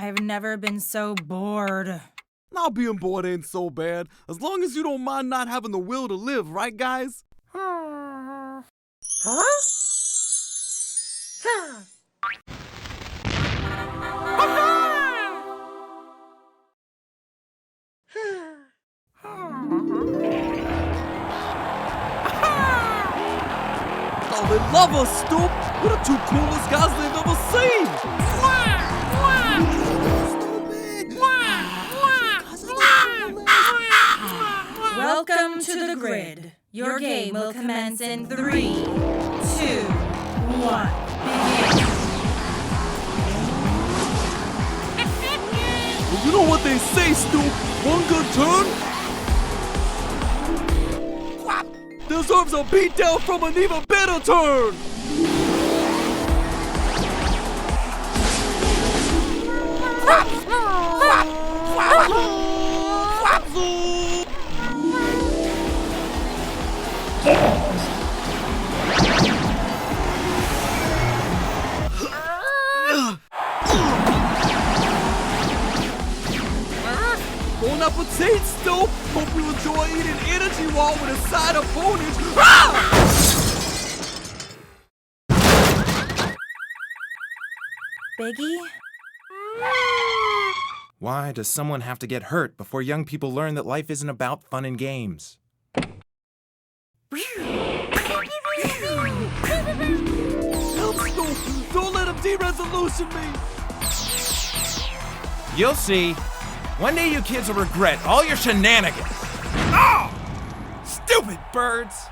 I've never been so bored. Not being bored ain't so bad, as long as you don't mind not having the will to live, right, guys? Huh? Oh, they love us, Stoop! We're the two coolest guys they've ever seen! Welcome to the grid. Your game will commence in 3, 2, 1. Begin. Well, you know what they say, Stoop. One good turn deserves a beatdown from an even better turn! Bon appetit, Stoop! Hope you enjoy eating energy wall with a side of bonage. Ah! Biggie? Why does someone have to get hurt before young people learn that life isn't about fun and games? Help, Stoop! Don't let him de-resolution me! You'll see. One day you kids will regret all your shenanigans. Oh! Stupid birds!